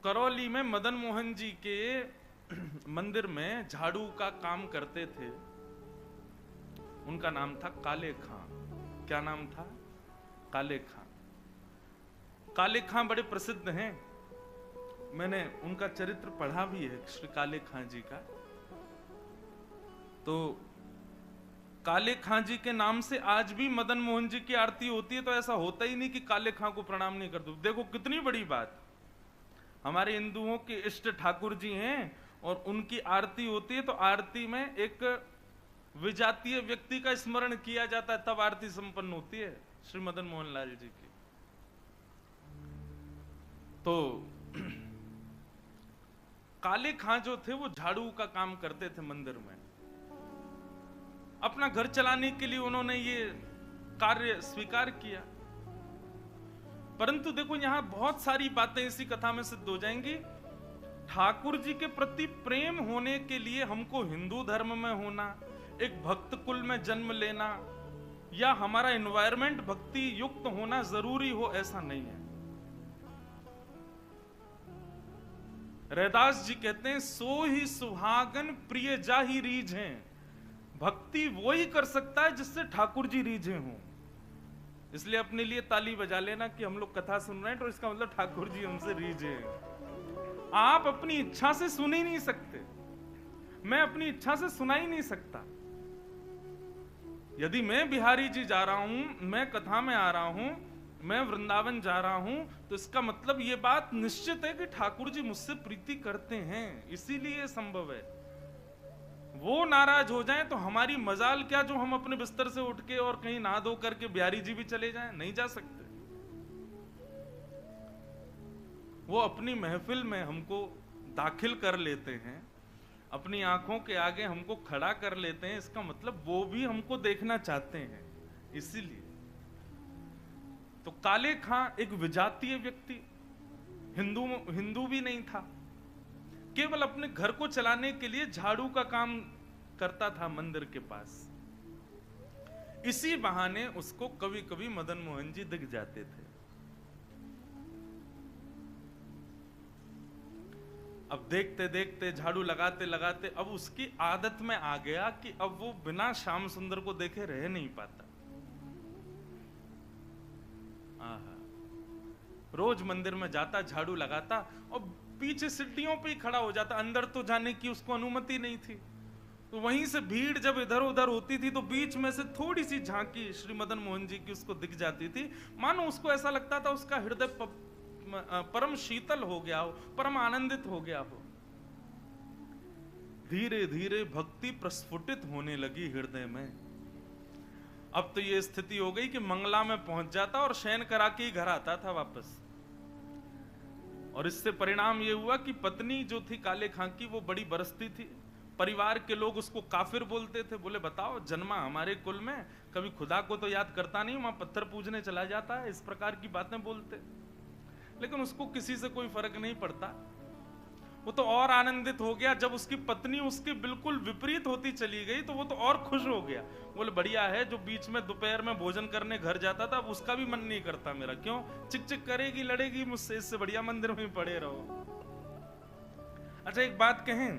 करौली में मदन मोहन जी के मंदिर में झाड़ू का काम करते थे। उनका नाम था काले खां। क्या नाम था? काले खां। काले खां बड़े प्रसिद्ध हैं। मैंने उनका चरित्र पढ़ा भी है, श्री काले खां जी का। तो काले खां जी के नाम से आज भी मदन मोहन जी की आरती होती है। तो ऐसा होता ही नहीं कि काले खां को प्रणाम नहीं कर दो। देखो कितनी बड़ी बात। हमारे हिंदुओं के इष्ट ठाकुर जी हैं और उनकी आरती होती है, तो आरती में एक विजातीय व्यक्ति का स्मरण किया जाता है, तब आरती संपन्न होती है श्री मदन मोहन लाल जी की। तो काले खां जो थे वो झाड़ू का काम करते थे मंदिर में। अपना घर चलाने के लिए उन्होंने ये कार्य स्वीकार किया। परंतु देखो यहां बहुत सारी बातें इसी कथा में सिद्ध हो जाएंगी। ठाकुर जी के प्रति प्रेम होने के लिए हमको हिंदू धर्म में होना, एक भक्त कुल में जन्म लेना, या हमारा एनवायरमेंट भक्ति युक्त होना जरूरी हो, ऐसा नहीं है। रैदास जी कहते हैं, सो ही सुहागन प्रिय जाहि रीझें। भक्ति वो ही कर सकता है जिससे ठाकुर जी रीझे हों। इसलिए अपने लिए ताली बजा लेना कि हम लोग कथा सुन रहे हैं, तो इसका मतलब ठाकुर जी हमसे रीझे हैं। आप अपनी इच्छा से सुन ही नहीं सकते, मैं अपनी इच्छा से सुना ही नहीं सकता। यदि मैं बिहारी जी जा रहा हूं, मैं कथा में आ रहा हूं, मैं वृंदावन जा रहा हूं, तो इसका मतलब यह बात निश्चित है कि ठाकुर जी मुझसे प्रीति करते हैं, इसीलिए संभव है। वो नाराज हो जाएं तो हमारी मजाल क्या जो हम अपने बिस्तर से उठ के और कहीं नहा धो करके बिहारी जी भी चले जाएं? नहीं जा सकते। वो अपनी महफिल में हमको दाखिल कर लेते हैं, अपनी आंखों के आगे हमको खड़ा कर लेते हैं, इसका मतलब वो भी हमको देखना चाहते हैं, इसीलिए। तो काले खां एक विजातीय व्यक्ति, हिंदू भी नहीं था, केवल अपने घर को चलाने के लिए झाड़ू का काम करता था मंदिर के पास। इसी बहाने उसको कभी कभी मदन मोहन जी दिख जाते थे। अब देखते देखते, झाड़ू लगाते लगाते, अब उसकी आदत में आ गया कि अब वो बिना श्याम सुंदर को देखे रह नहीं पाता। रोज मंदिर में जाता, झाड़ू लगाता और पीछे सीढ़ियों पे ही खड़ा हो जाता। अंदर तो जाने की उसको अनुमति नहीं थी। तो वहीं से भीड़ जब इधर उधर होती थी तो बीच में से थोड़ी सी झांकी श्री मदन मोहन जी की उसको दिख जाती थी। मानो उसको ऐसा लगता था उसका हृदय परम शीतल हो गया हो, परम आनंदित हो गया हो। धीरे धीरे भक्ति प्रस्फुटित होने लगी हृदय में। अब तो ये स्थिति हो गई कि मंगला में पहुंच जाता और शयन करा के ही घर आता था वापस। और इससे परिणाम ये हुआ कि पत्नी जो थी काले खां की, वो बड़ी बरसती थी। परिवार के लोग उसको काफिर बोलते थे। बोले बताओ, जन्मा हमारे कुल में, कभी खुदा को तो याद करता नहीं, वहां पत्थर पूजने चला जाता है, इस प्रकार की बातें बोलते। लेकिन उसको किसी से कोई फर्क नहीं पड़ता। वो तो और आनंदित हो गया जब उसकी पत्नी उसके बिल्कुल विपरीत होती चली गई, तो वो तो और खुश हो गया। बोले बढ़िया है, जो बीच में दोपहर में भोजन करने घर जाता था, अब उसका भी मन नहीं करता मेरा। क्यों? चिक चिक करेगी, लड़ेगी मुझसे, इससे बढ़िया मंदिर में पड़े रहो। अच्छा एक बात कहें,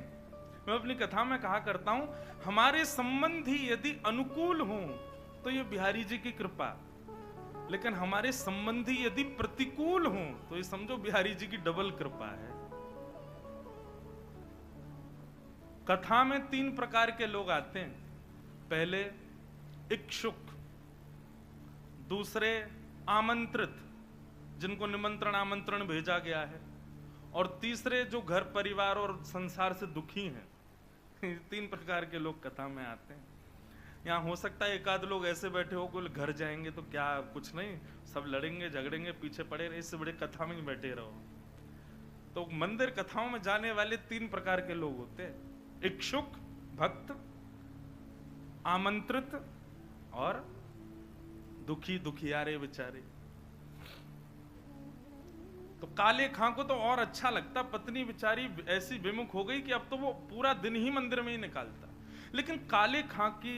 मैं अपनी कथा में कहा करता हूं, हमारे संबंधी यदि अनुकूल हों तो ये बिहारी जी की कृपा, लेकिन हमारे संबंधी यदि प्रतिकूल हों तो ये समझो बिहारी जी की डबल कृपा है। कथा में 3 प्रकार के लोग आते हैं। पहले इच्छुक, दूसरे आमंत्रित, जिनको निमंत्रण आमंत्रण भेजा गया है, और तीसरे जो घर परिवार और संसार से दुखी हैं। 3 प्रकार के लोग कथा में आते हैं। यहाँ हो सकता है एक आध लोग ऐसे बैठे हो, कोई घर जाएंगे तो क्या, कुछ नहीं, सब लड़ेंगे झगड़ेंगे, पीछे पड़े रहे, इससे बड़े कथा में ही बैठे रहो। तो मंदिर कथाओं में जाने वाले 3 प्रकार के लोग होते हैं, इच्छुक भक्त, आमंत्रित और दुखी दुखियारे बेचारे। तो काले खां को तो और अच्छा लगता, पत्नी बेचारी ऐसी विमुख हो गई कि अब तो वो पूरा दिन ही मंदिर में ही निकालता। लेकिन काले खां की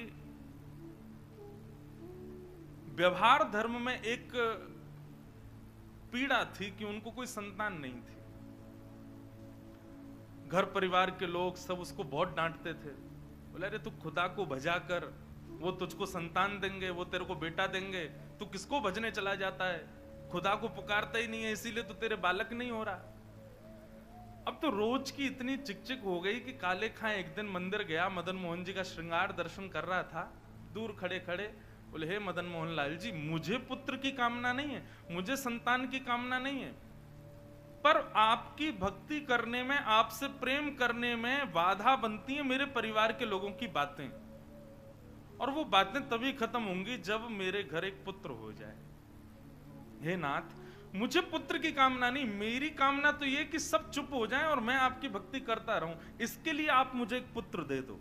व्यवहार धर्म में एक पीड़ा थी कि उनको कोई संतान नहीं थी। घर परिवार के लोग सब उसको बहुत डांटते थे। बोले अरे तू खुदा को भजा कर, वो तुझको संतान देंगे, वो तेरे को बेटा देंगे, तू किसको भजने चला जाता है, खुदा को पुकारता ही नहीं है, इसीलिए तो तेरे बालक नहीं हो रहा। अब तो रोज की इतनी चिकचिक हो गई कि काले खां एक दिन मंदिर गया, मदन मोहन जी का श्रृंगार दर्शन कर रहा था, दूर खड़े खड़े बोले हे मदन मोहन लाल जी, मुझे पुत्र की कामना नहीं है, मुझे संतान की कामना नहीं है, पर आपकी भक्ति करने में, आपसे प्रेम करने में बाधा बनती है मेरे परिवार के लोगों की बातें, और वो बातें तभी खत्म होंगी जब मेरे घर एक पुत्र हो जाए। हे नाथ, मुझे पुत्र की कामना नहीं, मेरी कामना तो ये कि सब चुप हो जाएं और मैं आपकी भक्ति करता रहूं, इसके लिए आप मुझे एक पुत्र दे दो।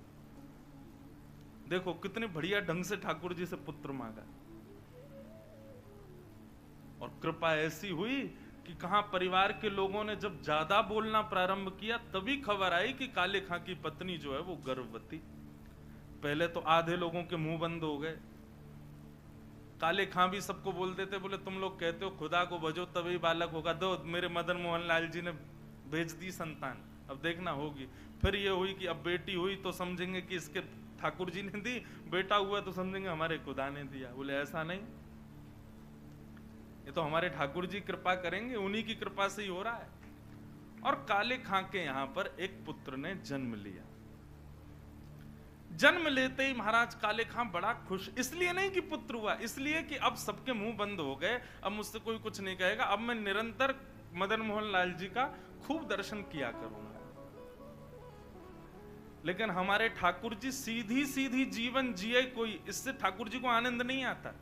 देखो कितने बढ़िया ढंग से ठाकुर जी से पुत्र मांगा, और कृपा ऐसी हुई कि कहां परिवार के लोगों ने जब ज्यादा बोलना प्रारंभ किया तभी खबर आई कि काले खां की पत्नी जो है वो गर्भवती। पहले तो आधे लोगों के मुंह बंद हो गए, काले खां भी सबको बोल देते, बोले तुम लोग कहते हो खुदा को भजो तभी बालक होगा, दो मेरे मदन मोहन लाल जी ने भेज दी संतान, अब देखना होगी। फिर ये हुई कि अब बेटी हुई तो समझेंगे कि इसके ठाकुर जी ने दी, बेटा हुआ तो समझेंगे हमारे खुदा ने दिया। बोले ऐसा नहीं, ये तो हमारे ठाकुर जी कृपा करेंगे, उन्हीं की कृपा से ही हो रहा है। और काले खां के यहां पर एक पुत्र ने जन्म लिया। जन्म लेते ही महाराज काले खां बड़ा खुश, इसलिए नहीं कि पुत्र हुआ, इसलिए कि अब सबके मुंह बंद हो गए, अब मुझसे कोई कुछ नहीं कहेगा, अब मैं निरंतर मदन मोहन लाल जी का खूब दर्शन किया करूंगा। लेकिन हमारे ठाकुर जी सीधी सीधी जीवन जिए कोई, इससे ठाकुर जी को आनंद नहीं आता।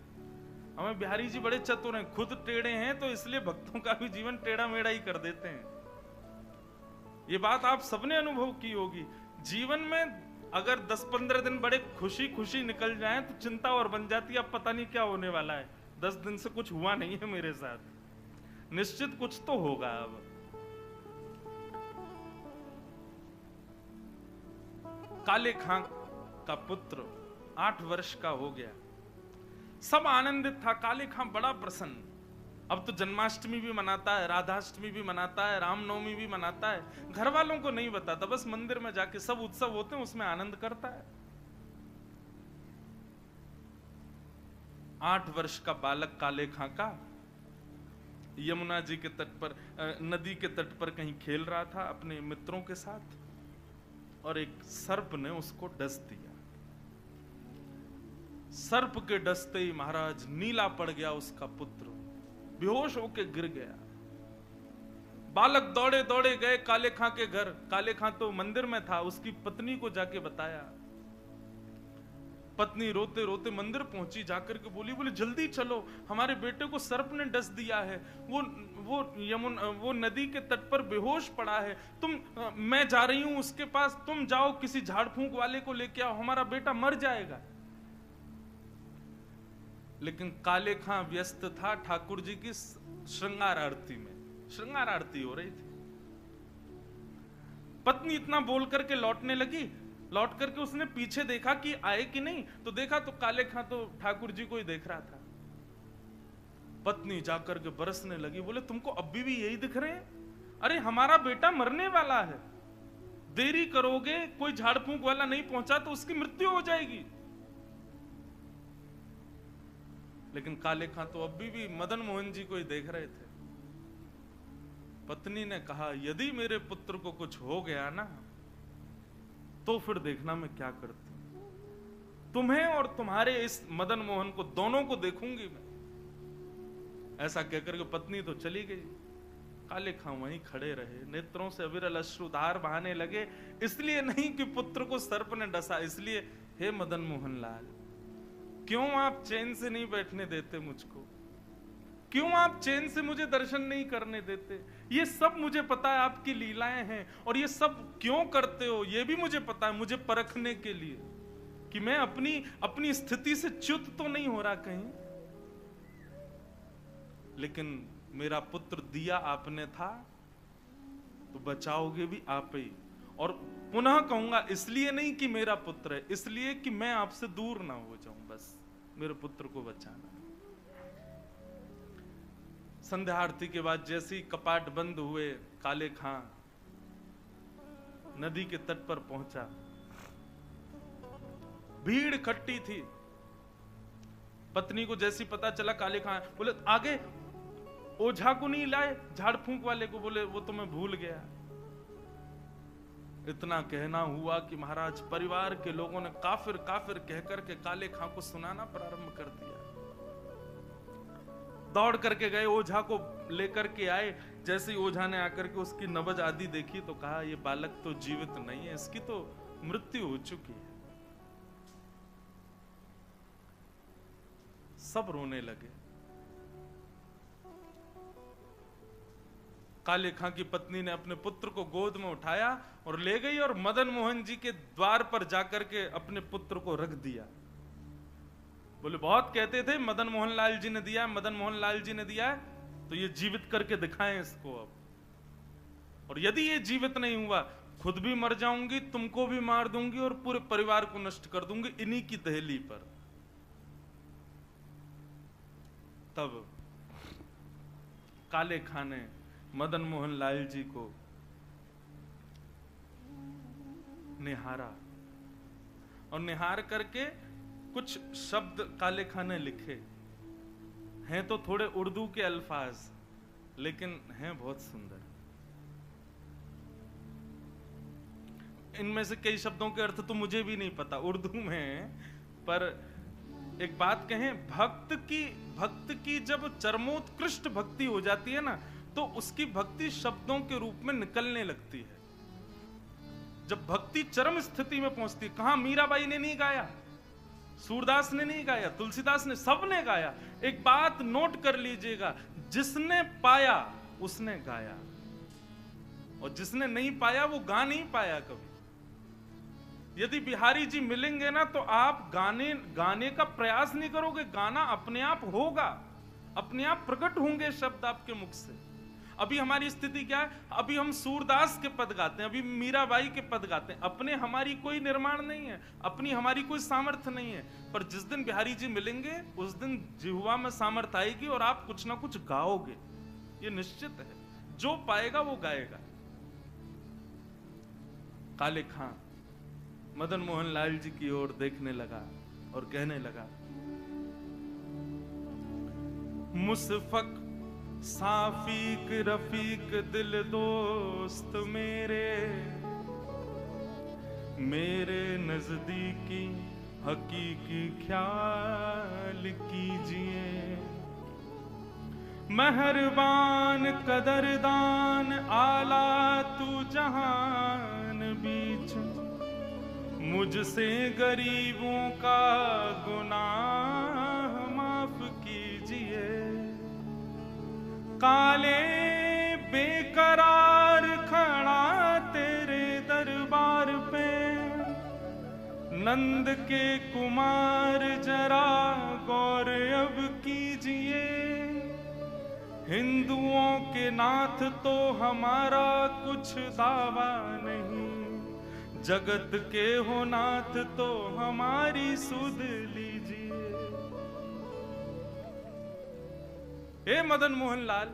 हमें बिहारी जी बड़े चतुर हैं, खुद टेढ़े हैं तो इसलिए भक्तों का भी जीवन टेढ़ा मेढ़ा ही कर देते हैं। ये बात आप सबने अनुभव की होगी। जीवन में अगर 10-15 दिन बड़े खुशी खुशी निकल जाएं तो चिंता और बन जाती है, अब पता नहीं क्या होने वाला है, 10 दिन से कुछ हुआ नहीं है मेरे साथ, निश्चित कुछ तो होगा। अब काले खां का पुत्र 8 वर्ष का हो गया, सब आनंदित था, काले खां बड़ा प्रसन्न। अब तो जन्माष्टमी भी मनाता है, राधाष्टमी भी मनाता है, रामनवमी भी मनाता है, घर वालों को नहीं बताता, बस मंदिर में जाके सब उत्सव होते हैं उसमें आनंद करता है। 8 वर्ष का बालक काले खां का यमुना जी के तट पर, नदी के तट पर कहीं खेल रहा था अपने मित्रों के साथ, और एक सर्प ने उसको डस दिया। सर्प के डसते ही महाराज नीला पड़ गया उसका पुत्र, बेहोश होके गिर गया। बालक दौड़े दौड़े गए काले खां के घर, काले खां तो मंदिर में था, उसकी पत्नी को जाके बताया। पत्नी रोते रोते मंदिर पहुंची, जाकर के बोली जल्दी चलो, हमारे बेटे को सर्प ने डस दिया है, वो नदी के तट पर बेहोश पड़ा है, मैं जा रही हूं उसके पास, तुम जाओ किसी झाड़ फूंक वाले को लेके आओ, हमारा बेटा मर जाएगा। लेकिन काले खां व्यस्त था ठाकुर जी की श्रृंगार आरती में, श्रृंगार आरती हो रही थी। पत्नी इतना बोल करके लौटने लगी, लौट करके उसने पीछे देखा कि आए कि नहीं, तो देखा तो काले खां तो ठाकुर जी को ही देख रहा था। पत्नी जाकर के बरसने लगी, बोले तुमको अभी भी यही दिख रहे हैं? अरे हमारा बेटा मरने वाला है, देरी करोगे, कोई झाड़ फूंक वाला नहीं पहुंचा तो उसकी मृत्यु हो जाएगी। लेकिन काले खां तो अभी भी मदन मोहन जी को ही देख रहे थे। पत्नी ने कहा यदि मेरे पुत्र को कुछ हो गया ना तो फिर देखना मैं क्या करती हूं, तुम्हें और तुम्हारे इस मदन मोहन को दोनों को देखूंगी मैं। ऐसा कहकर के पत्नी तो चली गई, काले खां वहीं खड़े रहे, नेत्रों से अविरल अश्रुधार बहाने लगे, इसलिए नहीं कि पुत्र को सर्प ने डसा, इसलिए हे मदन मोहन लाल, क्यों आप चैन से नहीं बैठने देते मुझको, क्यों आप चैन से मुझे दर्शन नहीं करने देते? ये सब मुझे पता है आपकी लीलाएं हैं, और ये सब क्यों करते हो ये भी मुझे पता है, मुझे परखने के लिए कि मैं अपनी स्थिति से च्युत तो नहीं हो रहा कहीं। लेकिन मेरा पुत्र दिया आपने था तो बचाओगे भी आप ही, और पुनः कहूंगा इसलिए नहीं कि मेरा पुत्र है, इसलिए कि मैं आपसे दूर ना हो जाऊं, बस मेरे पुत्र को बचाना। संध्या आरती के बाद जैसे ही कपाट बंद हुए, काले खां नदी के तट पर पहुंचा। भीड़ इकट्ठी थी। पत्नी को जैसी पता चला काले खां, बोले आगे ओझा को नहीं लाए, झाड़ फूंक वाले को, बोले वो तो मैं भूल गया। इतना कहना हुआ कि महाराज परिवार के लोगों ने काफिर काफिर कहकर के काले खां को सुनाना प्रारंभ कर दिया। दौड़ करके गए, ओझा को लेकर के आए। जैसे ही ओझा ने आकर के उसकी नब्ज आदि देखी तो कहा ये बालक तो जीवित नहीं है, इसकी तो मृत्यु हो चुकी है। सब रोने लगे। काले खां की पत्नी ने अपने पुत्र को गोद में उठाया और ले गई और मदन मोहन जी के द्वार पर जाकर के अपने पुत्र को रख दिया। बोले बहुत कहते थे मदन मोहन लाल जी ने दिया, मदन मोहन लाल जी ने दिया, तो ये जीवित करके दिखाएं इसको अब। और यदि ये जीवित नहीं हुआ, खुद भी मर जाऊंगी, तुमको भी मार दूंगी और पूरे परिवार को नष्ट कर दूंगी इन्हीं की दहली पर। तब काले खां ने मदन मोहन लाल जी को निहारा और निहार करके कुछ शब्द काले खां ने लिखे। हैं तो थोड़े उर्दू के अल्फाज, लेकिन हैं बहुत सुंदर। इनमें से कई शब्दों के अर्थ तो मुझे भी नहीं पता, उर्दू में। पर एक बात कहें, भक्त की जब चरमोत्कृष्ट भक्ति हो जाती है ना, तो उसकी भक्ति शब्दों के रूप में निकलने लगती है। जब भक्ति चरम स्थिति में पहुंचती है, कहां मीराबाई ने नहीं गाया, सूरदास ने नहीं गाया, तुलसीदास ने, सबने गाया। एक बात नोट कर लीजिएगा, जिसने पाया उसने गाया, और जिसने नहीं पाया वो गा नहीं पाया कभी। यदि बिहारी जी मिलेंगे ना, तो आप गाने का प्रयास नहीं करोगे, गाना अपने आप होगा, अपने आप प्रकट होंगे शब्द आपके मुख से। अभी हमारी स्थिति क्या है, अभी हम सूरदास के पद गाते हैं, अभी मीराबाई के पद गाते हैं, अपने हमारी कोई निर्माण नहीं है, अपनी हमारी कोई सामर्थ्य नहीं है। पर जिस दिन बिहारी जी मिलेंगे, उस दिन जिह्वा में सामर्थ्य आएगी और आप कुछ ना कुछ गाओगे, ये निश्चित है। जो पाएगा वो गाएगा। काले खां मदन मोहन लाल जी की ओर देखने लगा और कहने लगा, मुसफक साफीक रफीक दिल दोस्त मेरे नजदीकी हकीकी ख्याल कीजिए। मेहरबान कदरदान आला तू जहान बीच, मुझसे गरीबों का गुनाह माफ कीजिए। काले बेकरार खड़ा तेरे दरबार पे, नंद के कुमार जरा गौर अब कीजिए। हिंदुओं के नाथ तो हमारा कुछ दावा नहीं, जगत के हो नाथ तो हमारी सुध लीजिए। हे मदन मोहन लाल,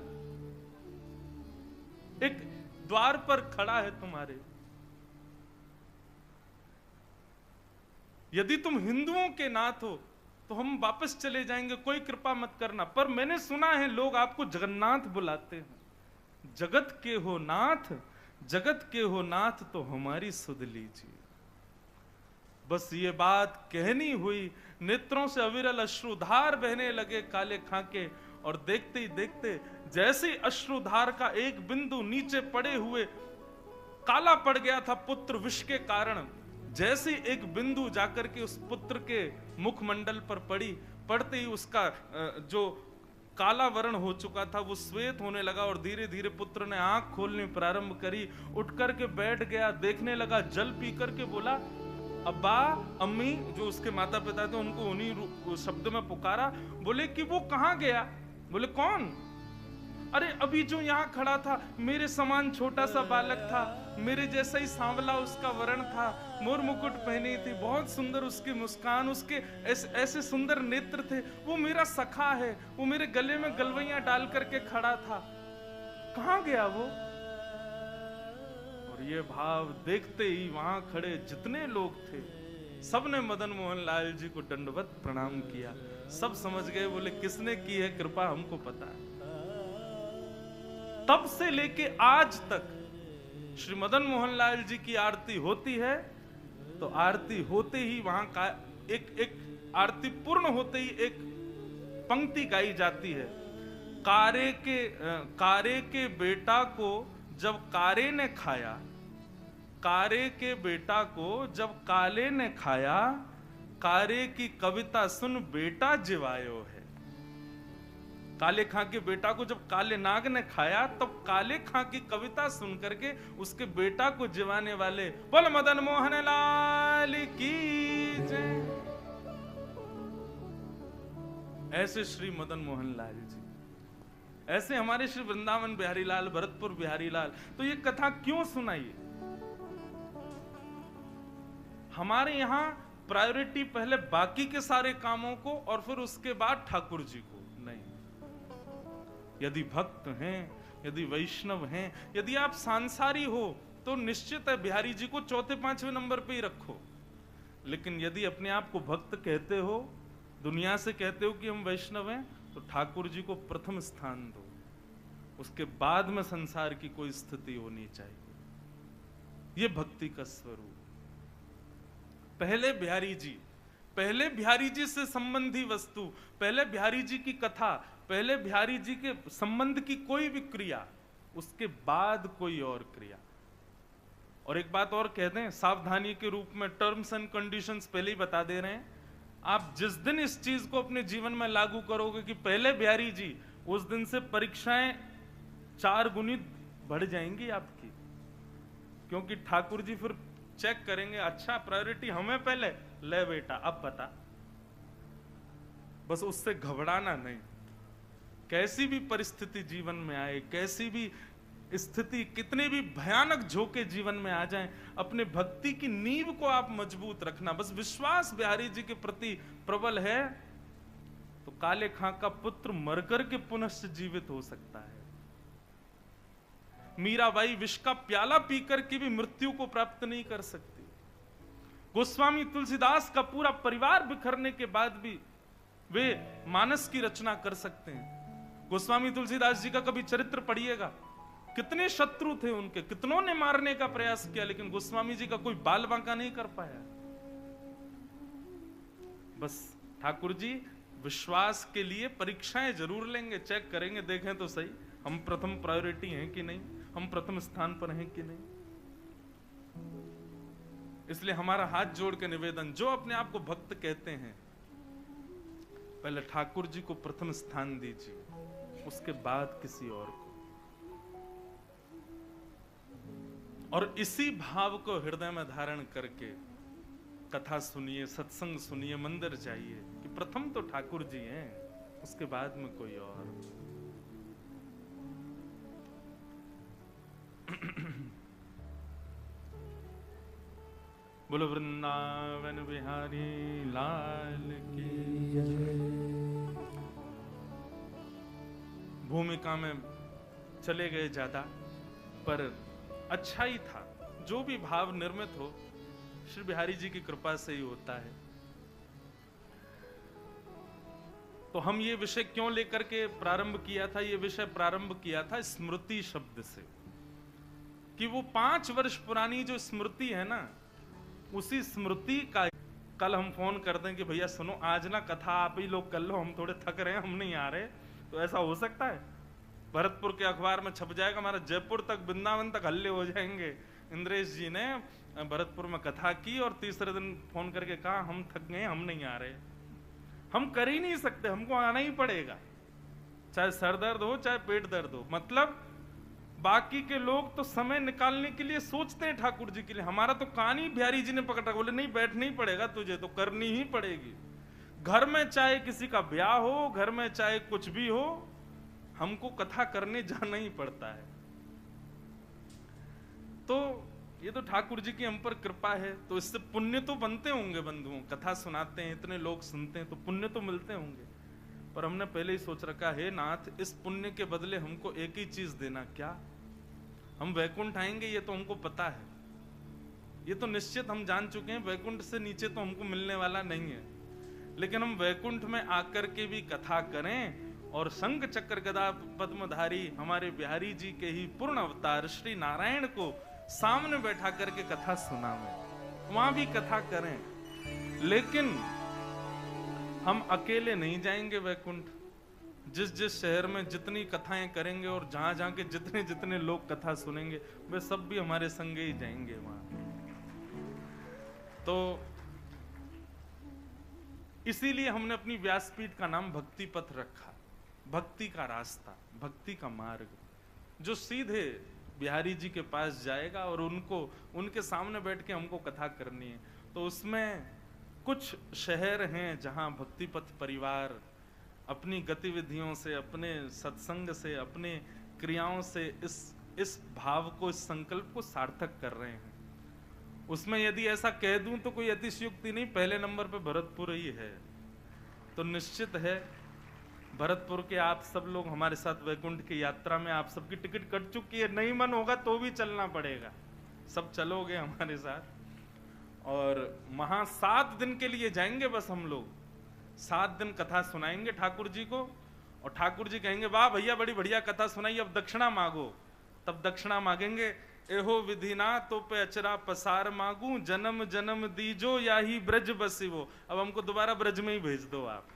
एक द्वार पर खड़ा है तुम्हारे, यदि तुम हिंदुओं के नाथ हो तो हम वापस चले जाएंगे, कोई कृपा मत करना। पर मैंने सुना है लोग आपको जगन्नाथ बुलाते हैं। जगत के हो नाथ, जगत के हो नाथ तो हमारी सुध लीजिए। बस ये बात कहनी हुई, नेत्रों से अविरल अश्रुधार बहने लगे काले खां के, और देखते ही देखते जैसे ही अश्रुधार का एक बिंदु नीचे पड़े हुए काला पड़ गया था पुत्र विष के कारण, जैसे एक बिंदु जाकर के उस पुत्र के मुखमंडल पर पड़ी, पड़ते ही उसका जो काला वर्ण हो चुका था वो श्वेत होने लगा, और धीरे धीरे पुत्र ने आंख खोलनी प्रारंभ करी। उठ करके बैठ गया, देखने लगा, जल पी करके बोला, अब्बा अम्मी, जो उसके माता पिता थे उनको उन्हीं शब्द में पुकारा। बोले कि वो कहाँ गया? बोले कौन? अरे अभी जो यहाँ खड़ा था, मेरे समान छोटा सा बालक था, मेरे जैसा ही सांवला उसका वर्ण था, मोर मुकुट पहनी थी, बहुत सुंदर उसकी मुस्कान, उसके ऐसे सुंदर नेत्र थे, वो मेरा सखा है, वो मेरे गले में गलवैयां डाल करके खड़ा था, कहाँ गया वो? और और ये भाव देखते ही वहां खड़े जितने लोग थे सबने मदन मोहन लाल जी को दंडवत प्रणाम किया। सब समझ गए, बोले किसने की है कृपा हमको पता है। तब से लेके आज तक श्री मदन मोहन लाल जी की आरती होती है तो आरती होते ही वहां का एक आरती पूर्ण होते ही एक पंक्ति गाई जाती है। कारे के बेटा को जब कारे ने खाया, कारे के बेटा को जब काले ने खाया, कारे की कविता सुन बेटा जिवायो है। काले खां के बेटा को जब काले नाग ने खाया तब काले खां की कविता सुन करके उसके बेटा को जिवाने वाले बोल मदन मोहन लाल की जय। ऐसे श्री मदन मोहन लाल जी, ऐसे हमारे श्री वृंदावन बिहारी लाल, भरतपुर बिहारी लाल। तो ये कथा क्यों सुनाइए? हमारे यहां प्रायोरिटी पहले बाकी के सारे कामों को और फिर उसके बाद ठाकुर जी को नहीं। यदि भक्त हैं, यदि वैष्णव हैं, यदि आप सांसारी हो तो निश्चित है बिहारी जी को चौथे पांचवें नंबर पे ही रखो। लेकिन यदि अपने आप को भक्त कहते हो, दुनिया से कहते हो कि हम वैष्णव हैं, तो ठाकुर जी को प्रथम स्थान दो। उसके बाद में संसार की कोई स्थिति होनी चाहिए। यह भक्ति का स्वरूप। पहले बिहारी जी से संबंधी वस्तु, पहले बिहारी जी की कथा, पहले बिहारी जी के संबंध की कोई भी क्रिया, उसके बाद कोई और क्रिया। और एक बात और कह दें सावधानी के रूप में, टर्म्स एंड कंडीशंस पहले ही बता दे रहे हैं। आप जिस दिन इस चीज को अपने जीवन में लागू करोगे कि पहले बिहारी जी, उस दिन से परीक्षाएं 4 गुनी बढ़ जाएंगी आपकी। क्योंकि ठाकुर जी फिर चेक करेंगे, अच्छा प्रायोरिटी हमें पहले, ले बेटा अब बता। बस उससे घबराना नहीं। कैसी भी परिस्थिति जीवन में आए, कैसी भी स्थिति, कितने भी भयानक झोंके जीवन में आ जाएं, अपने भक्ति की नींव को आप मजबूत रखना। बस विश्वास बिहारी जी के प्रति प्रबल है तो काले खां का पुत्र मरकर के पुनः जीवित हो सकता है। मीराबाई विष का प्याला पीकर के भी मृत्यु को प्राप्त नहीं कर सकती। गोस्वामी तुलसीदास का पूरा परिवार बिखरने के बाद भी वे मानस की रचना कर सकते हैं। गोस्वामी तुलसीदास जी का कभी चरित्र पढ़िएगा, कितने शत्रु थे उनके, कितनों ने मारने का प्रयास किया, लेकिन गोस्वामी जी का कोई बाल बांका नहीं कर पाया। बस ठाकुर जी विश्वास के लिए परीक्षाएं जरूर लेंगे, चेक करेंगे, देखें तो सही हम प्रथम प्रायोरिटी हैं कि नहीं, हम प्रथम स्थान पर हैं कि नहीं। इसलिए हमारा हाथ जोड़ के निवेदन, जो अपने आप को भक्त कहते हैं, पहले ठाकुर जी को प्रथम स्थान दीजिए, उसके बाद किसी और को। और इसी भाव को हृदय में धारण करके कथा सुनिए, सत्संग सुनिए, मंदिर जाइए कि प्रथम तो ठाकुर जी हैं, उसके बाद में कोई और। बोलो वृंदावन बिहारी लाल की जय। भूमिका में चले गए ज्यादा, पर अच्छा ही था। जो भी भाव निर्मित हो श्री बिहारी जी की कृपा से ही होता है। तो हम ये विषय क्यों लेकर के प्रारंभ किया था? ये विषय प्रारंभ किया था स्मृति शब्द से, कि वो 5 वर्ष पुरानी जो स्मृति है ना, उसी स्मृति का कल हम फोन कर दें कि भैया सुनो आज ना कथा आप ही लोग कर लो, हम थोड़े थक रहे हैं, हम नहीं आ रहे, तो ऐसा हो सकता है? भरतपुर के अखबार में छप जाएगा, हमारा जयपुर तक, वृंदावन तक हल्ले हो जाएंगे। इंद्रेश जी ने भरतपुर में कथा की और तीसरे दिन फोन करके कहा हम थक गए, हम नहीं आ रहे। हम कर ही नहीं सकते, हमको आना ही पड़ेगा, चाहे सर दर्द हो चाहे पेट दर्द हो। मतलब बाकी के लोग तो समय निकालने के लिए सोचते हैं ठाकुर जी के लिए, हमारा तो कान ही बिहारी जी ने पकड़ रखा, बोले नहीं बैठना ही पड़ेगा तुझे, तो करनी ही पड़ेगी। घर में चाहे किसी का ब्याह हो, घर में चाहे कुछ भी हो, हमको कथा करने जाना ही पड़ता है। तो ये तो ठाकुर जी की हम पर कृपा है, तो इससे पुण्य तो बनते होंगे बंधुओं, कथा सुनाते हैं, इतने लोग सुनते हैं, तो पुण्य तो मिलते होंगे। पर हमने पहले ही सोच रखा है नाथ, इस पुण्य के बदले हमको एक ही चीज देना, क्या? हम वैकुंठ आएंगे ये तो हमको पता है, ये तो निश्चित हम जान चुके हैं, वैकुंठ से नीचे तो हमको मिलने वाला नहीं है। लेकिन हम वैकुंठ में आकर के भी कथा करें और शंख चक्र गदा पद्मधारी हमारे बिहारी जी के ही पूर्ण अवतार श्री नारायण को सामने बैठा करके कथा सुनावें, वहां भी कथा करें। लेकिन हम अकेले नहीं जाएंगे वैकुंठ। जिस जिस शहर में जितनी कथाएं करेंगे और जहां जहां के जितने जितने लोग कथा सुनेंगे वे सब भी हमारे संगे ही जाएंगे वहां। तो इसीलिए हमने अपनी व्यासपीठ का नाम भक्ति पथ रखा। भक्ति का रास्ता, भक्ति का मार्ग, जो सीधे बिहारी जी के पास जाएगा और उनको उनके सामने बैठ के हमको कथा करनी है। तो उसमें कुछ शहर हैं जहां भक्ति पथ परिवार अपनी गतिविधियों से, अपने सत्संग से, अपने क्रियाओं से इस भाव को, इस संकल्प को सार्थक कर रहे हैं। उसमें यदि ऐसा कह दूं तो कोई अतिशयोक्ति नहीं, पहले नंबर पे भरतपुर ही है। तो निश्चित है भरतपुर के आप सब लोग हमारे साथ वैकुंठ की यात्रा में, आप सबकी टिकट कट चुकी है, नहीं मन होगा तो भी चलना पड़ेगा, सब चलोगे हमारे साथ। और वहां 7 दिन के लिए जाएंगे बस हम लोग। 7 दिन कथा सुनाएंगे ठाकुर जी को, और ठाकुर जी कहेंगे वाह भैया बड़ी बढ़िया कथा सुनाई, अब दक्षिणा मांगो। तब दक्षिणा मांगेंगे, एहो विधिना तो पे अचरा पसार मांगू, जन्म जन्म दीजो या ही ब्रज बसिवो। अब हमको दोबारा ब्रज में ही भेज दो आप।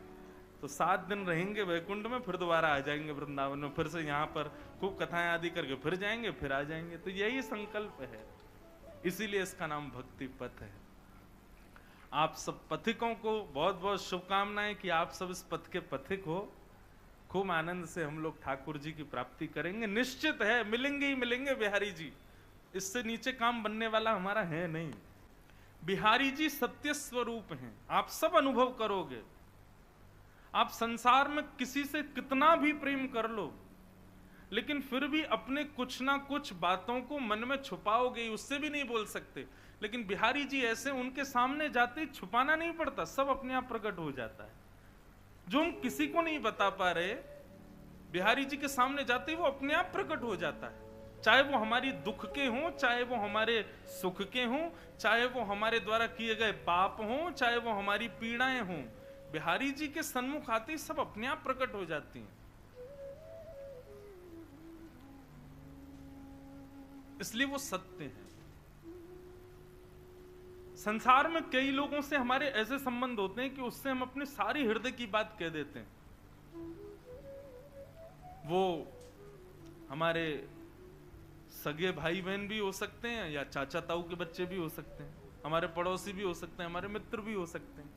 तो 7 दिन रहेंगे वैकुंठ में, फिर दोबारा आ जाएंगे वृंदावन में, फिर से यहाँ पर खूब कथाएं आदि करके फिर जाएंगे, फिर आ जाएंगे। तो यही संकल्प है, इसीलिए इसका नाम भक्ति पथ है। आप सब पथिकों को बहुत बहुत शुभकामनाएं कि आप सब इस पथ के पथिक हो। खूब आनंद से हम लोग ठाकुर जी की प्राप्ति करेंगे। निश्चित है मिलेंगे ही मिलेंगे बिहारी जी, इससे नीचे काम बनने वाला हमारा है नहीं। बिहारी जी सत्य स्वरूप हैं, आप सब अनुभव करोगे। आप संसार में किसी से कितना भी प्रेम कर लो, लेकिन फिर भी अपने कुछ ना कुछ बातों को मन में छुपाओगे, उससे भी नहीं बोल सकते। लेकिन बिहारी जी ऐसे, उनके सामने जाते छुपाना नहीं पड़ता, सब अपने आप प्रकट हो जाता है। जो हम किसी को नहीं बता पा रहे, बिहारी जी के सामने जाते ही वो अपने आप प्रकट हो जाता है। चाहे वो हमारी दुख के हों, चाहे वो हमारे सुख के हों, चाहे वो हमारे द्वारा किए गए पाप हों, चाहे वो हमारी पीड़ाएं हों, बिहारी जी के सन्मुख आते ही सब अपने आप प्रकट हो जाती हैं। इसलिए वो सत्य है। संसार में कई लोगों से हमारे ऐसे संबंध होते हैं कि उससे हम अपने सारी हृदय की बात कह देते हैं। वो हमारे सगे भाई बहन भी हो सकते हैं, या चाचा ताऊ के बच्चे भी हो सकते हैं, हमारे पड़ोसी भी हो सकते हैं, हमारे मित्र भी हो सकते हैं।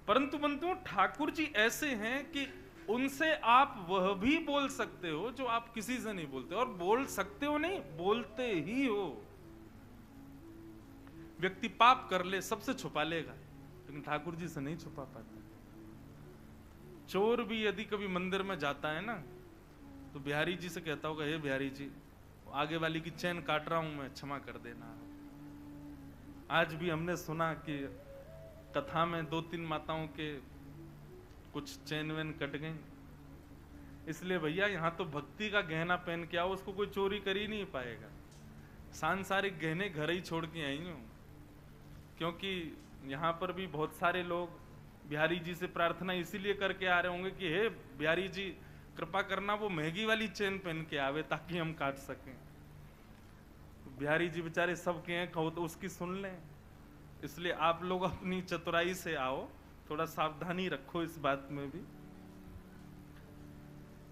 परंतु बंधुओं, ठाकुर जी ऐसे हैं कि उनसे आप वह भी बोल सकते हो जो आप किसी से नहीं बोलते। और बोल सकते हो नहीं, बोलते ही हो। व्यक्ति पाप कर ले, सबसे छुपा लेगा, लेकिन ठाकुर जी से नहीं छुपा पाता। चोर भी यदि कभी मंदिर में जाता है ना, तो बिहारी जी से कहता होगा, हे बिहारी जी, आगे वाली की चैन काट रहा हूं मैं, क्षमा कर देना। आज भी हमने सुना कि कथा में 2-3 माताओं के कुछ चैन वैन कट गई। इसलिए भैया यहाँ तो भक्ति का गहना पहन के आओ, उसको कोई चोरी कर ही नहीं पाएगा। सांसारिक गहने घर ही छोड़ के आई हूं, क्योंकि यहाँ पर भी बहुत सारे लोग बिहारी जी से प्रार्थना इसीलिए करके आ रहे होंगे कि हे बिहारी जी कृपा करना वो महंगी वाली चेन पहन के आवे ताकि हम काट सकें। तो बिहारी जी बेचारे सबके हैं, कहो तो उसकी सुन लें। इसलिए आप लोग अपनी चतुराई से आओ, थोड़ा सावधानी रखो इस बात में भी।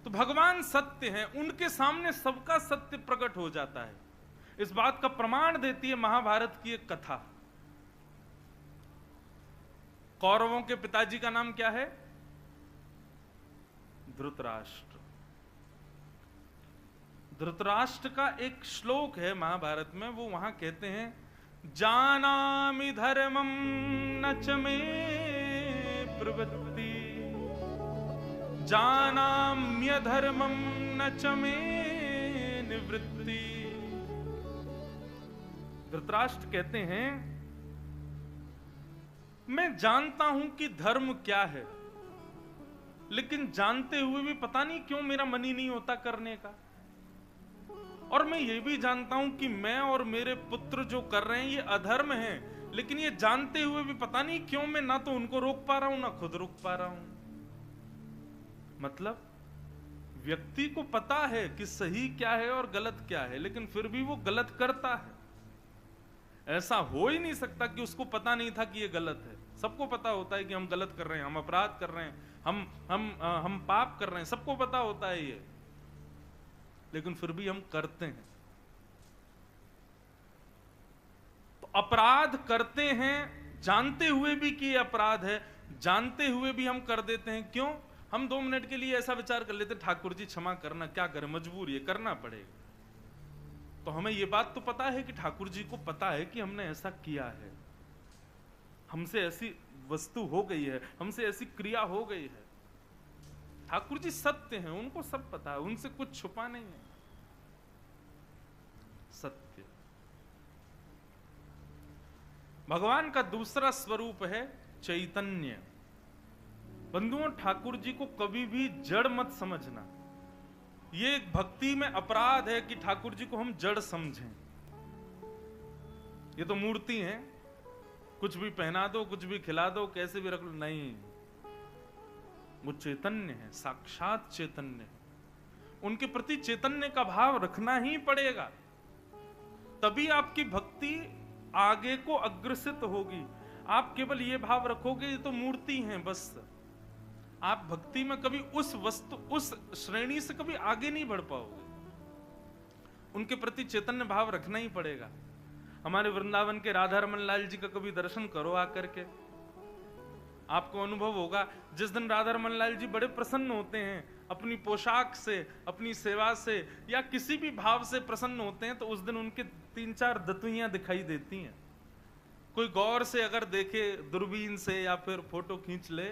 तो भगवान सत्य हैं, उनके सामने सबका सत्य प्रकट हो जाता है। इस बात का प्रमाण देती है महाभारत की एक कथा। कौरवों के पिताजी का नाम क्या है? धृतराष्ट्र। धृतराष्ट्र का एक श्लोक है महाभारत में, वो वहां कहते हैं, जानामि धर्मं न च मे प्रवृत्ति, जानाम्य धर्मं न च मे निवृत्ति। धृतराष्ट्र कहते हैं, मैं जानता हूं कि धर्म क्या है, लेकिन जानते हुए भी पता नहीं क्यों मेरा मन ही नहीं होता करने का। और मैं ये भी जानता हूं कि मैं और मेरे पुत्र जो कर रहे हैं ये अधर्म है, लेकिन ये जानते हुए भी पता नहीं क्यों मैं ना तो उनको रोक पा रहा हूं ना खुद रोक पा रहा हूं। मतलब व्यक्ति को पता है कि सही क्या है और गलत क्या है, लेकिन फिर भी वो गलत करता है। ऐसा हो ही नहीं सकता कि उसको पता नहीं था कि ये गलत है। सबको पता होता है कि हम गलत कर रहे हैं, हम अपराध कर रहे हैं, हम पाप कर रहे हैं, सबको पता होता है ये, लेकिन फिर भी हम करते हैं। तो अपराध करते हैं जानते हुए भी कि ये अपराध है, जानते हुए भी हम कर देते हैं। क्यों? हम 2 मिनट के लिए ऐसा विचार कर लेते, ठाकुर जी क्षमा करना, क्या करें, मजबूर ये करना पड़ेगा। तो हमें ये बात तो पता है कि ठाकुर जी को पता है कि हमने ऐसा किया है, हमसे ऐसी वस्तु हो गई है, हमसे ऐसी क्रिया हो गई है। ठाकुर जी सत्य हैं, उनको सब पता है, उनसे कुछ छुपा नहीं है। सत्य। भगवान का दूसरा स्वरूप है चैतन्य। बंधुओं, ठाकुर जी को कभी भी जड़ मत समझना। ये एक भक्ति में अपराध है कि ठाकुर जी को हम जड़ समझें। ये तो मूर्ति है, कुछ भी पहना दो, कुछ भी खिला दो, कैसे भी रख लो, नहीं, वो चैतन्य है, साक्षात चैतन्य है। उनके प्रति चैतन्य का भाव रखना ही पड़ेगा, तभी आपकी भक्ति आगे को अग्रसित होगी। आप केवल ये भाव रखोगे ये तो मूर्ति है बस, आप भक्ति में कभी उस वस्तु, उस श्रेणी से कभी आगे नहीं बढ़ पाओगे। उनके प्रति चैतन्य भाव रखना ही पड़ेगा। हमारे वृंदावन के राधा रमन लाल जी का कभी दर्शन करो आकर के, आपको अनुभव होगा। जिस दिन राधा रमन लाल जी बड़े प्रसन्न होते हैं, अपनी पोशाक से, अपनी सेवा से या किसी भी भाव से प्रसन्न होते हैं, तो उस दिन उनके 3-4 दतुइयां दिखाई देती हैं। कोई गौर से अगर देखे दूरबीन से या फिर फोटो खींच ले,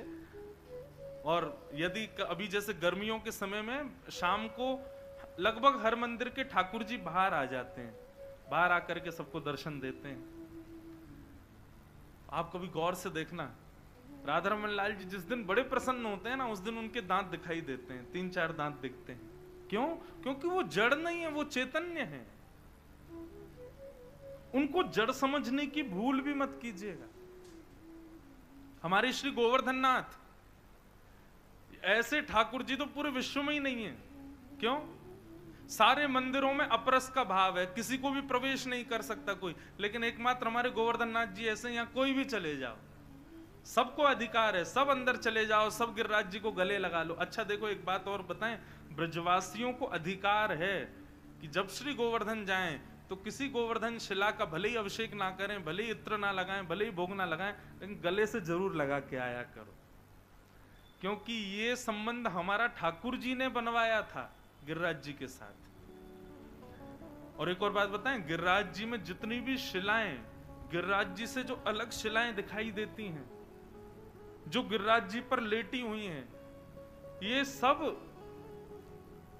और यदि अभी जैसे गर्मियों के समय में शाम को लगभग हर मंदिर के ठाकुर जी बाहर आ जाते हैं, बाहर आकर के सबको दर्शन देते हैं। आप कभी गौर से देखना, राधा रमन लाल जी जिस दिन बड़े प्रसन्न होते हैं ना, उस दिन उनके दांत दिखाई देते हैं, 3-4 दांत दिखते हैं। क्यों? क्योंकि वो जड़ नहीं है, वो चैतन्य है। उनको जड़ समझने की भूल भी मत कीजिएगा। हमारे श्री गोवर्धन नाथ, ऐसे ठाकुर जी तो पूरे विश्व में ही नहीं है। क्यों? सारे मंदिरों में अपरस का भाव है, किसी को भी प्रवेश नहीं कर सकता कोई, लेकिन एकमात्र हमारे गोवर्धन नाथ जी ऐसे, यहाँ कोई भी चले जाओ, सबको अधिकार है, सब अंदर चले जाओ, सब गिरिराज जी को गले लगा लो। अच्छा देखो, एक बात और बताएं, ब्रजवासियों को अधिकार है कि जब श्री गोवर्धन जाएं तो किसी गोवर्धन शिला का भले ही अभिषेक ना करें, भले ही इत्र ना लगाएं, भले ही भोग ना लगाएं, लेकिन गले से जरूर लगा के आया करो, क्योंकि ये संबंध हमारा ठाकुर जी ने बनवाया था गिरिराज जी के साथ। और एक और बात बताएं, गिरिराज जी में जितनी भी शिलाएं, गिरिराज जी से जो अलग शिलाएं दिखाई देती हैं, जो गिरिराज जी पर लेटी हुई हैं, ये सब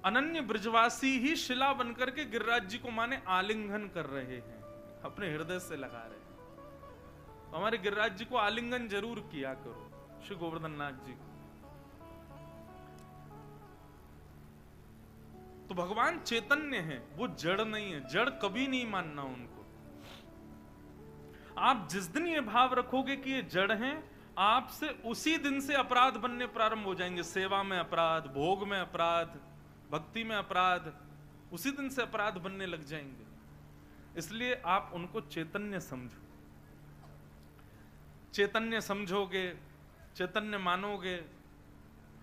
अनन्य ब्रजवासी ही शिला बनकर के गिरिराज जी को माने आलिंगन कर रहे हैं, अपने हृदय से लगा रहे हैं। तो हमारे गिरिराज जी को आलिंगन जरूर किया करो, श्री गोवर्धन नाथ जी को। तो भगवान चैतन्य है, वो जड़ नहीं है, जड़ कभी नहीं मानना उनको। आप जिस दिन ये भाव रखोगे कि ये जड़ हैं, आपसे उसी दिन से अपराध बनने प्रारंभ हो जाएंगे। सेवा में अपराध, भोग में अपराध, भक्ति में अपराध, उसी दिन से अपराध बनने लग जाएंगे। इसलिए आप उनको चैतन्य समझो। चैतन्य समझोगे, चैतन्य मानोगे।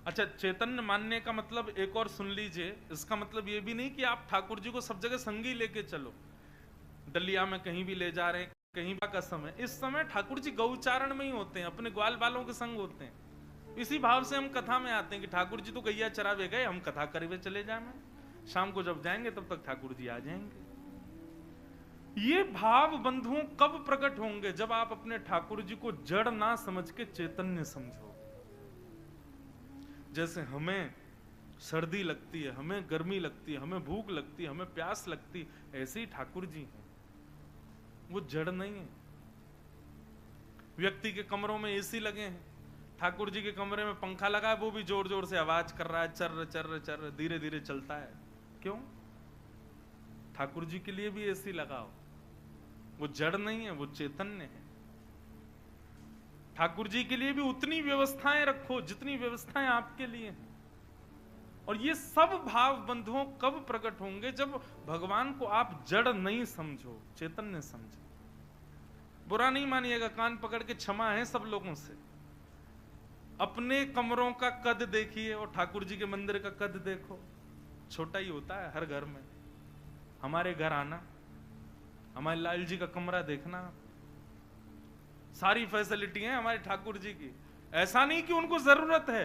अच्छा, चैतन्य मानने का मतलब एक और सुन लीजिए, इसका मतलब ये भी नहीं कि आप ठाकुर जी को सब जगह संगी लेके चलो, डलिया में कहीं भी ले जा रहे हैं, कहीं का समय, इस समय ठाकुर जी गौचारण में ही होते हैं, अपने ग्वाल बालों के संग होते हैं। इसी भाव से हम कथा में आते हैं कि ठाकुर जी तो गैया चरावे गए, हम कथा करवे चले जाए, शाम को जब जाएंगे तब तक ठाकुर जी आ जाएंगे। ये भाव बंधुओं कब प्रकट होंगे? जब आप अपने ठाकुर जी को जड़ ना समझ के चैतन्य समझो। जैसे हमें सर्दी लगती है, हमें गर्मी लगती है, हमें भूख लगती है, हमें प्यास लगती है, ऐसे ही ठाकुर जी हैं, वो जड़ नहीं है। व्यक्ति के कमरों में एसी लगे हैं, ठाकुर जी के कमरे में पंखा लगा है, वो भी जोर जोर से आवाज कर रहा है, चर्र चर्र चर्र, धीरे धीरे चलता है। क्यों? ठाकुर जी के लिए भी एसी लगाओ, वो जड़ नहीं है, वो चैतन्य है। ठाकुर जी के लिए भी उतनी व्यवस्थाएं रखो जितनी व्यवस्थाएं आपके लिए हैं। और ये सब भाव बंधुओं कब प्रकट होंगे? जब भगवान को आप जड़ नहीं समझो, चैतन्य समझो। बुरा नहीं मानिएगा, कान पकड़ के क्षमा है सब लोगों से। अपने कमरों का कद देखिए और ठाकुर जी के मंदिर का कद देखो, छोटा ही होता है हर घर में। हमारे घर आना, हमारे लाल जी का कमरा देखना, सारी फैसिलिटी है हमारे ठाकुर जी की। ऐसा नहीं कि उनको जरूरत है,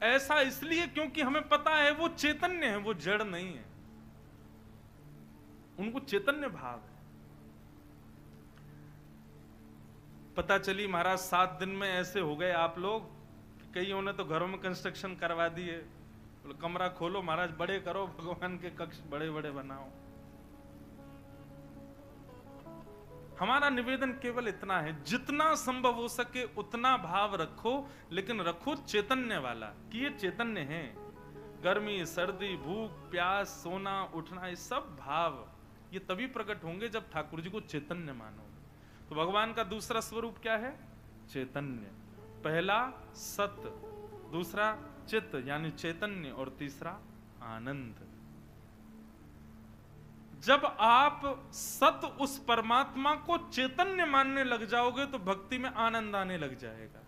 ऐसा इसलिए क्योंकि हमें पता है वो चैतन्य है, वो जड़ नहीं है, उनको चैतन्य भाव है। पता चली महाराज 7 दिन में ऐसे हो गए आप लोग, कईयों ने तो घरों में कंस्ट्रक्शन करवा दिए। कमरा खोलो महाराज, बड़े करो, भगवान के कक्ष बड़े बड़े बनाओ। हमारा निवेदन केवल इतना है, जितना संभव हो सके उतना भाव रखो, लेकिन रखो चैतन्य वाला, कि ये चैतन्य है। गर्मी, सर्दी, भूख, प्यास, सोना, उठना, ये सब भाव ये तभी प्रकट होंगे जब ठाकुर जी को चैतन्य मानोगे। तो भगवान का दूसरा स्वरूप क्या है? चैतन्य। पहला सत, दूसरा चित्त यानी चैतन्य, और तीसरा आनंद। जब आप सत उस परमात्मा को चैतन्य मानने लग जाओगे तो भक्ति में आनंद आने लग जाएगा।